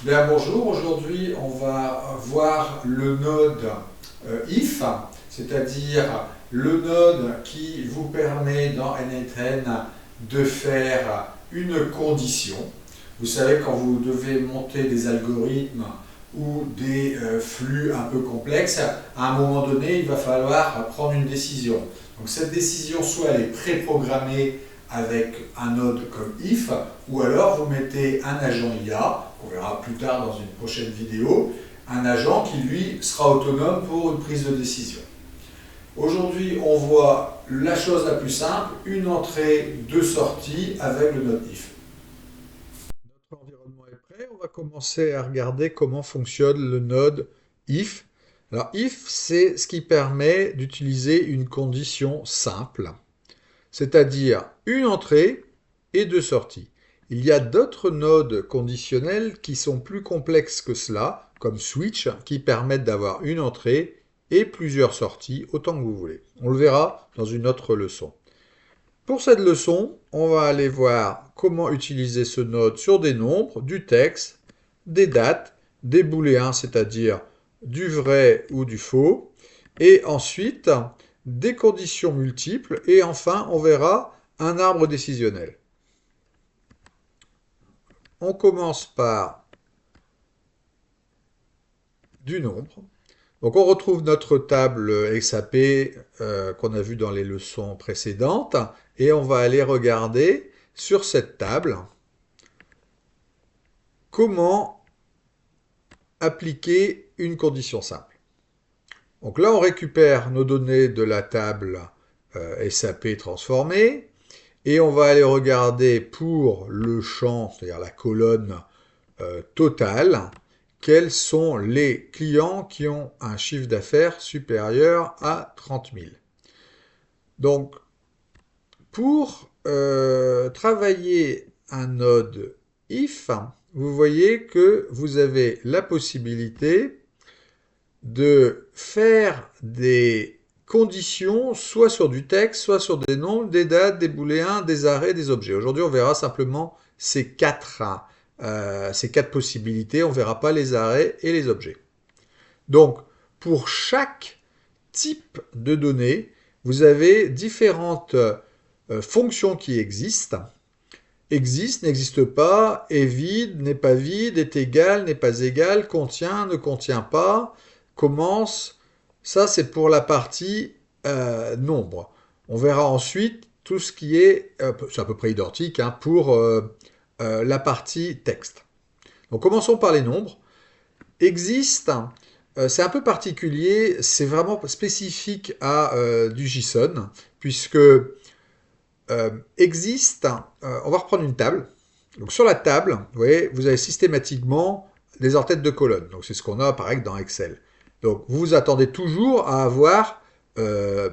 Bien, bonjour, aujourd'hui on va voir le node if, c'est-à-dire le node qui vous permet dans n8n de faire une condition. Vous savez, quand vous devez monter des algorithmes ou des flux un peu complexes, à un moment donné il va falloir prendre une décision. Donc cette décision, soit elle est préprogrammée avec un node comme if, ou alors vous mettez un agent IA, qu'on verra plus tard dans une prochaine vidéo, un agent qui lui sera autonome pour une prise de décision. Aujourd'hui, on voit la chose la plus simple, une entrée, deux sorties avec le node if. Notre environnement est prêt, on va commencer à regarder comment fonctionne le node if. Alors if, c'est ce qui permet d'utiliser une condition simple, c'est-à-dire une entrée et deux sorties. Il y a d'autres nodes conditionnels qui sont plus complexes que cela, comme switch, qui permettent d'avoir une entrée et plusieurs sorties, autant que vous voulez. On le verra dans une autre leçon. Pour cette leçon, on va aller voir comment utiliser ce node sur des nombres, du texte, des dates, des booléens, c'est-à-dire du vrai ou du faux, et ensuite des conditions multiples, et enfin on verra un arbre décisionnel. On commence par du nombre. Donc on retrouve notre table SAP qu'on a vu dans les leçons précédentes, et on va aller regarder sur cette table comment appliquer une condition simple. Donc là, on récupère nos données de la table SAP transformée, et on va aller regarder pour le champ, c'est-à-dire la colonne totale, quels sont les clients qui ont un chiffre d'affaires supérieur à 30 000. Donc, pour travailler un node if, vous voyez que vous avez la possibilité de faire des conditions soit sur du texte, soit sur des nombres, des dates, des booléens, des arrêts, des objets. Aujourd'hui, on verra simplement ces quatre possibilités. On ne verra pas les arrêts et les objets. Donc, pour chaque type de données, vous avez différentes fonctions qui existent. Existe, n'existe pas, est vide, n'est pas vide, est égal, n'est pas égal, contient, ne contient pas, commence. Ça, c'est pour la partie nombre. On verra ensuite tout ce qui est, c'est à peu près identique, hein, pour la partie texte. Donc commençons par les nombres. Existe, c'est un peu particulier, c'est vraiment spécifique à du JSON, puisque existe, on va reprendre une table. Donc sur la table, vous voyez, vous avez systématiquement des en-têtes de colonnes. Donc c'est ce qu'on a par exemple dans Excel. Donc vous vous attendez toujours à avoir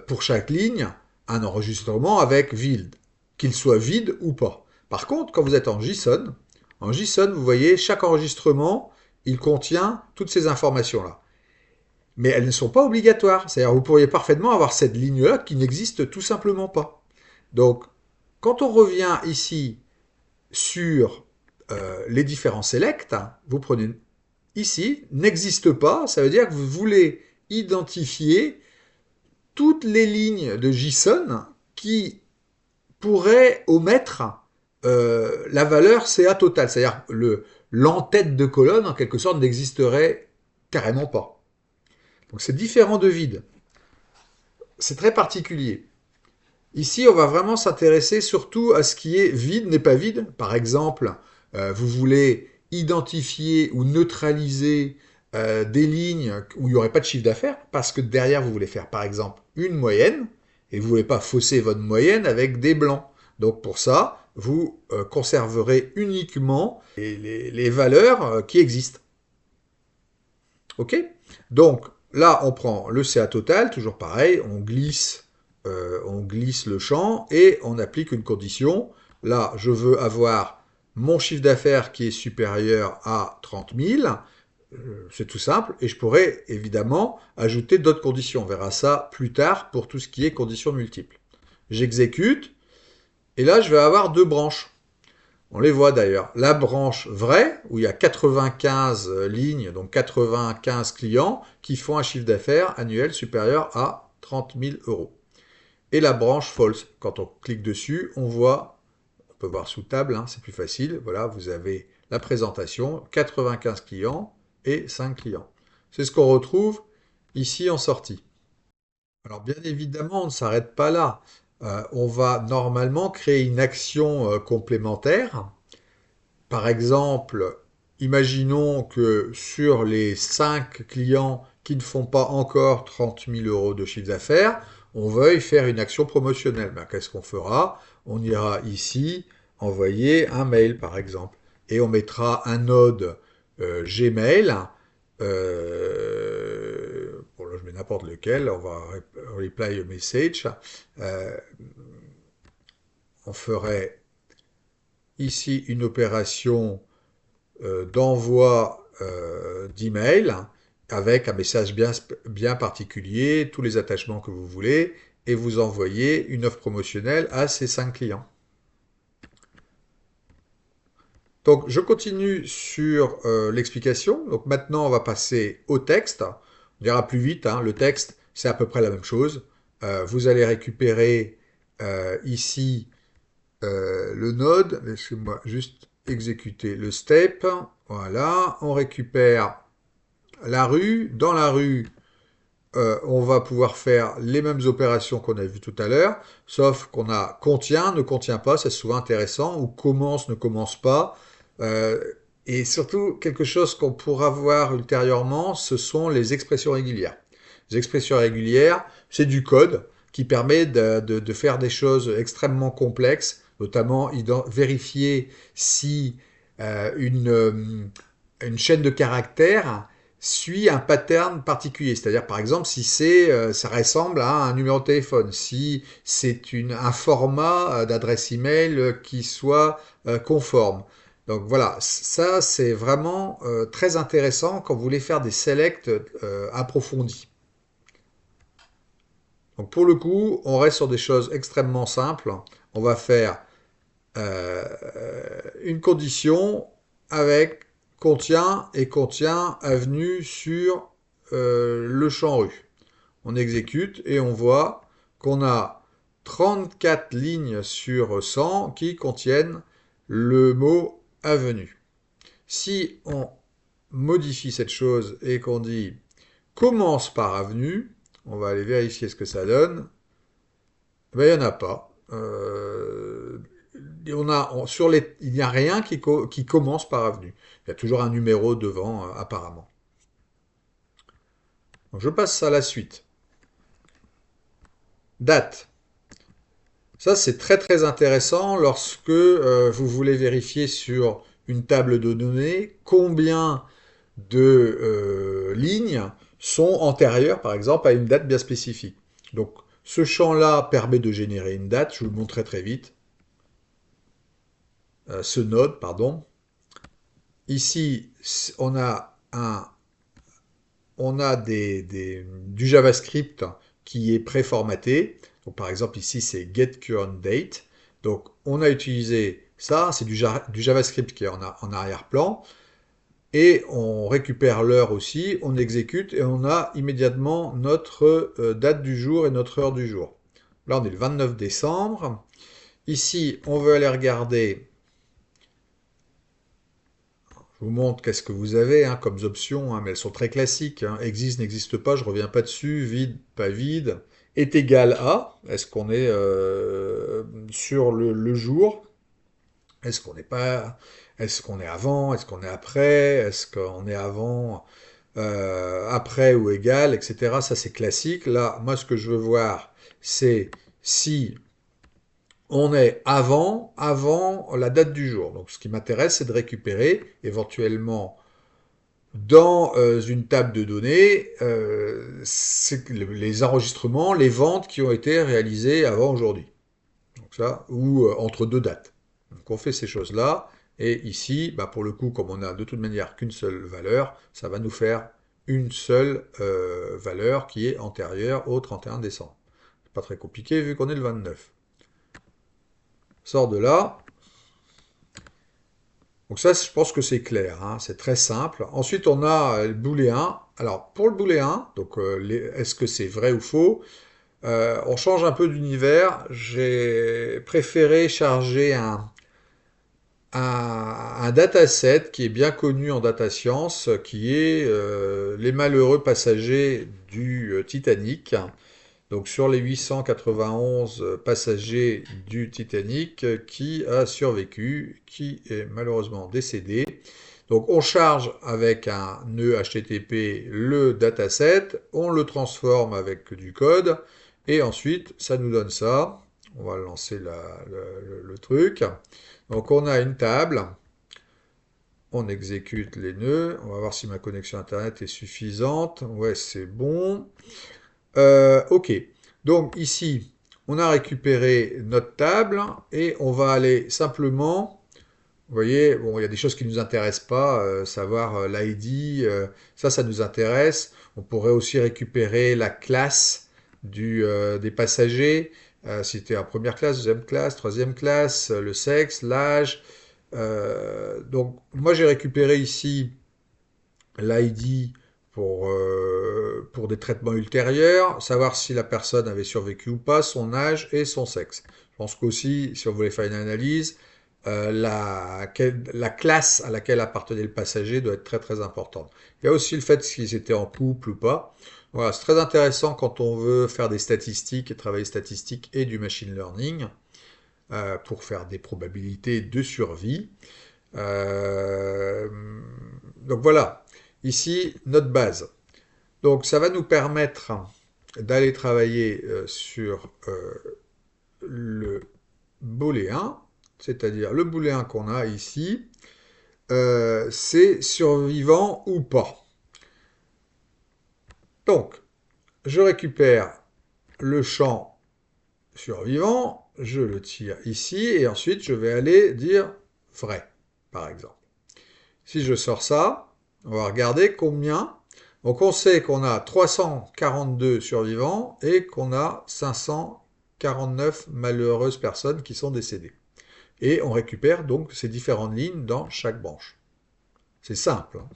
pour chaque ligne un enregistrement avec vide, qu'il soit vide ou pas. Par contre, quand vous êtes en JSON, vous voyez chaque enregistrement, il contient toutes ces informations-là. Mais elles ne sont pas obligatoires. C'est-à-dire vous pourriez parfaitement avoir cette ligne-là qui n'existe tout simplement pas. Donc, quand on revient ici sur les différents selects, vous prenez ici, n'existe pas, ça veut dire que vous voulez identifier toutes les lignes de JSON qui pourraient omettre la valeur CA totale, c'est-à-dire l'en-tête de colonne, en quelque sorte, n'existerait carrément pas. Donc c'est différent de vide. C'est très particulier. Ici, on va vraiment s'intéresser surtout à ce qui est vide, n'est pas vide. Par exemple, vous voulez identifier ou neutraliser des lignes où il n'y aurait pas de chiffre d'affaires, parce que derrière, vous voulez faire par exemple une moyenne, et vous ne voulez pas fausser votre moyenne avec des blancs. Donc pour ça, vous conserverez uniquement les valeurs qui existent. OK? Donc là, on prend le CA total, toujours pareil, on glisse le champ et on applique une condition. Là, je veux avoir mon chiffre d'affaires qui est supérieur à 30 000. C'est tout simple. Et je pourrais évidemment ajouter d'autres conditions. On verra ça plus tard pour tout ce qui est conditions multiples. J'exécute. Et là, je vais avoir deux branches. On les voit d'ailleurs. La branche vraie, où il y a 95 lignes, donc 95 clients, qui font un chiffre d'affaires annuel supérieur à 30 000 euros. Et la branche false, quand on clique dessus, on voit, on peut voir sous table, hein, c'est plus facile. Voilà, vous avez la présentation, 95 clients et 5 clients. C'est ce qu'on retrouve ici en sortie. Alors bien évidemment, on ne s'arrête pas là. On va normalement créer une action complémentaire. Par exemple, imaginons que sur les 5 clients qui ne font pas encore 30 000 euros de chiffre d'affaires, on veuille faire une action promotionnelle. Ben, qu'est-ce qu'on fera? On ira ici envoyer un mail, par exemple. Et on mettra un node Gmail. Bon, là, je mets n'importe lequel. On va reply a message. Euh, on ferait ici une opération d'envoi d'email avec un message bien particulier, tous les attachements que vous voulez, et vous envoyez une offre promotionnelle à ces 5 clients. Donc je continue sur l'explication. Donc maintenant on va passer au texte. On ira plus vite, hein. Le texte c'est à peu près la même chose. Vous allez récupérer ici le node, laissez-moi juste exécuter le step. Voilà, on récupère la rue. Dans la rue, on va pouvoir faire les mêmes opérations qu'on a vues tout à l'heure, sauf qu'on a contient, ne contient pas, c'est souvent intéressant, ou commence, ne commence pas. Euh, et surtout, quelque chose qu'on pourra voir ultérieurement, ce sont les expressions régulières. Les expressions régulières, c'est du code qui permet de faire des choses extrêmement complexes, notamment vérifier si une chaîne de caractères suit un pattern particulier. C'est-à-dire, par exemple, si ça ressemble à un numéro de téléphone, si c'est un format d'adresse email qui soit conforme. Donc voilà, ça c'est vraiment très intéressant quand vous voulez faire des selects approfondis. Donc pour le coup, on reste sur des choses extrêmement simples. On va faire euh, une condition avec contient et contient avenue sur le champ rue. On exécute et on voit qu'on a 34 lignes sur 100 qui contiennent le mot avenue. Si on modifie cette chose et qu'on dit commence par avenue, on va aller vérifier ce que ça donne. Ben, il n'y en a pas. Il n'y a rien qui commence par avenue. Il y a toujours un numéro devant, apparemment. Donc, je passe à la suite. Date. Ça, c'est très très intéressant lorsque vous voulez vérifier sur une table de données combien de lignes sont antérieures, par exemple, à une date bien spécifique. Donc, ce champ-là permet de générer une date. Je vous le montre très vite. Ce node, pardon. Ici, on a du JavaScript qui est préformaté. Donc, par exemple, ici, c'est getCurrentDate. Donc, on a utilisé ça, c'est du JavaScript qui est en arrière-plan. Et on récupère l'heure aussi, on exécute et on a immédiatement notre date du jour et notre heure du jour. Là, on est le 29 décembre. Ici, on veut aller regarder. Je vous montre qu'est-ce que vous avez comme options, mais elles sont très classiques. Existe, n'existe pas, je ne reviens pas dessus. Vide, pas vide. Est égal à. Est-ce qu'on est sur le jour? Est-ce qu'on n'est pas. Est-ce qu'on est avant? Est-ce qu'on est après? Est-ce qu'on est avant, après ou égal, etc. Ça, c'est classique. Là, moi, ce que je veux voir, c'est si on est avant la date du jour. Donc, ce qui m'intéresse, c'est de récupérer éventuellement dans une table de données les enregistrements, les ventes qui ont été réalisées avant aujourd'hui. Donc ça, ou entre deux dates. Donc on fait ces choses-là. Et ici, bah pour le coup, comme on a de toute manière qu'une seule valeur, ça va nous faire une seule valeur qui est antérieure au 31 décembre. C'est pas très compliqué vu qu'on est le 29. Sort de là. Donc ça, je pense que c'est clair, hein, c'est très simple. Ensuite, on a le booléen. Alors, pour le booléen, donc est-ce que c'est vrai ou faux? On change un peu d'univers. J'ai préféré charger un dataset qui est bien connu en data science, qui est les malheureux passagers du Titanic. Donc sur les 891 passagers du Titanic, qui a survécu, qui est malheureusement décédé. Donc on charge avec un nœud HTTP le dataset, on le transforme avec du code, et ensuite ça nous donne ça. On va lancer le truc. Donc on a une table, on exécute les nœuds, on va voir si ma connexion Internet est suffisante. Ouais, c'est bon. Ok, donc ici, on a récupéré notre table et on va aller simplement, vous voyez, bon, il y a des choses qui ne nous intéressent pas, savoir l'ID, ça nous intéresse. On pourrait aussi récupérer la classe des passagers, si c'était en première classe, deuxième classe, troisième classe, le sexe, l'âge. Donc moi j'ai récupéré ici l'ID pour des traitements ultérieurs, savoir si la personne avait survécu ou pas, son âge et son sexe. Je pense qu'aussi, si on voulait faire une analyse, la classe à laquelle appartenait le passager doit être très très importante. Il y a aussi le fait s'ils étaient en couple ou pas. Voilà, c'est très intéressant quand on veut faire des statistiques et travailler statistiques et du machine learning pour faire des probabilités de survie. Euh, donc voilà, ici notre base. Donc ça va nous permettre d'aller travailler sur le booléen, c'est-à-dire le booléen qu'on a ici, c'est survivant ou pas. Donc je récupère le champ survivant, je le tire ici et ensuite je vais aller dire vrai, par exemple. Si je sors ça, on va regarder combien. Donc on sait qu'on a 342 survivants et qu'on a 549 malheureuses personnes qui sont décédées. Et on récupère donc ces différentes lignes dans chaque branche. C'est simple, hein.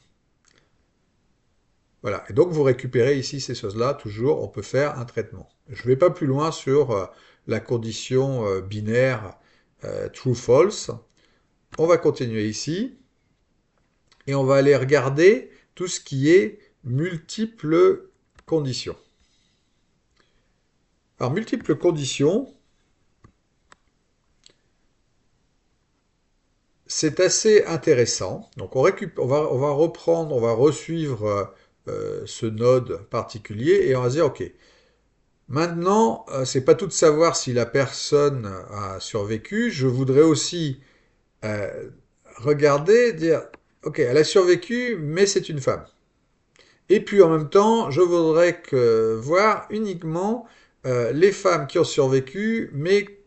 Voilà. Et donc vous récupérez ici ces choses-là, toujours, on peut faire un traitement. Je ne vais pas plus loin sur la condition binaire true-false. On va continuer ici. Et on va aller regarder tout ce qui est multiples conditions. Alors, multiples conditions, c'est assez intéressant. Donc, on va reprendre, on va resuivre ce node particulier et on va se dire, OK, maintenant, c'est pas tout de savoir si la personne a survécu. Je voudrais aussi euh, regarder, dire, OK, elle a survécu, mais c'est une femme. Et puis en même temps, je voudrais voir uniquement les femmes qui ont survécu, mais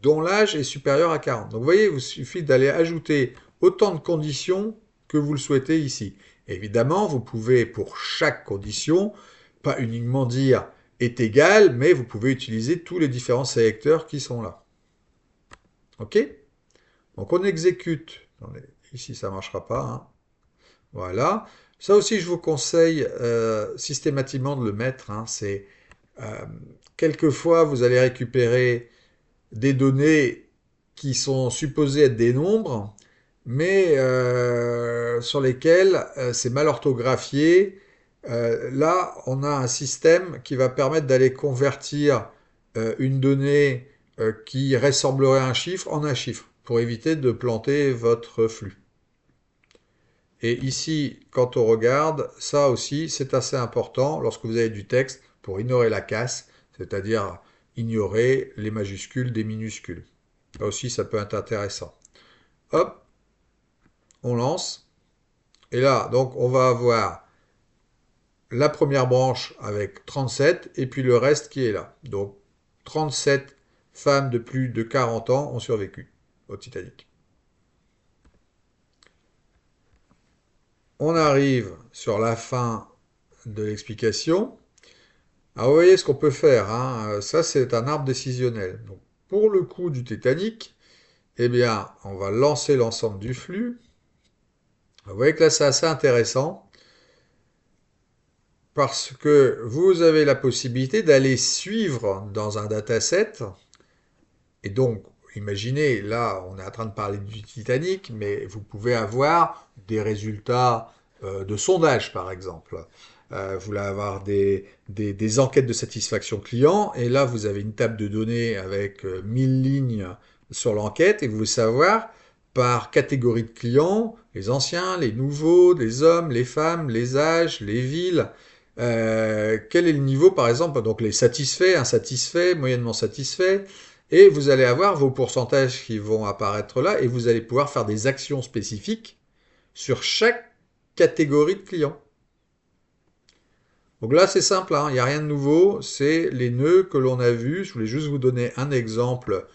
dont l'âge est supérieur à 40. Donc vous voyez, il suffit d'aller ajouter autant de conditions que vous le souhaitez ici. Évidemment, vous pouvez pour chaque condition, pas uniquement dire est égal, mais vous pouvez utiliser tous les différents sélecteurs qui sont là. OK? Donc on exécute. Attendez, ici ça ne marchera pas, hein. Voilà. Ça aussi, je vous conseille systématiquement de le mettre, hein. C'est quelquefois, vous allez récupérer des données qui sont supposées être des nombres, mais sur lesquelles c'est mal orthographié. Là, on a un système qui va permettre d'aller convertir une donnée qui ressemblerait à un chiffre en un chiffre, pour éviter de planter votre flux. Et ici, quand on regarde, ça aussi, c'est assez important lorsque vous avez du texte pour ignorer la casse, c'est-à-dire ignorer les majuscules des minuscules. Là aussi, ça peut être intéressant. Hop, on lance. Et là, donc, on va avoir la première branche avec 37 et puis le reste qui est là. Donc, 37 femmes de plus de 40 ans ont survécu au Titanic. On arrive sur la fin de l'explication. Alors vous voyez ce qu'on peut faire, hein. Ça c'est un arbre décisionnel. Donc, pour le coup du Titanic, eh bien, on va lancer l'ensemble du flux. Vous voyez que là, c'est assez intéressant parce que vous avez la possibilité d'aller suivre dans un dataset. Et donc, imaginez, là, on est en train de parler du Titanic, mais vous pouvez avoir des résultats de sondage, par exemple. Vous voulez avoir des enquêtes de satisfaction client, et là, vous avez une table de données avec 1000 lignes sur l'enquête, et vous voulez savoir par catégorie de clients, les anciens, les nouveaux, les hommes, les femmes, les âges, les villes, quel est le niveau, par exemple, donc les satisfaits, insatisfaits, moyennement satisfaits, et vous allez avoir vos pourcentages qui vont apparaître là, et vous allez pouvoir faire des actions spécifiques sur chaque catégorie de clients. Donc là, c'est simple, hein, il n'y a rien de nouveau, c'est les nœuds que l'on a vus. Je voulais juste vous donner un exemple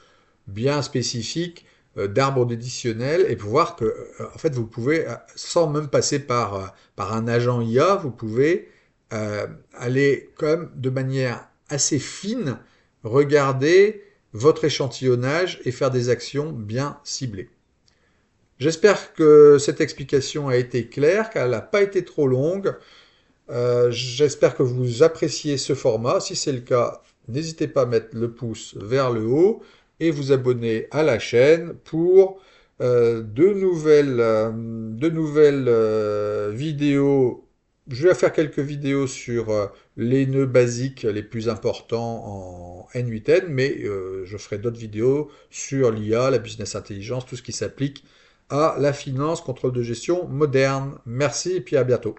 bien spécifique d'arbre additionnel et pour voir que, en fait, vous pouvez, sans même passer par un agent IA, vous pouvez aller quand même de manière assez fine regarder votre échantillonnage et faire des actions bien ciblées. J'espère que cette explication a été claire, qu'elle n'a pas été trop longue. J'espère que vous appréciez ce format. Si c'est le cas, n'hésitez pas à mettre le pouce vers le haut et vous abonner à la chaîne pour de nouvelles vidéos. Je vais faire quelques vidéos sur les nœuds basiques les plus importants en N8N, mais je ferai d'autres vidéos sur l'IA, la business intelligence, tout ce qui s'applique à la finance, contrôle de gestion moderne. Merci et puis à bientôt.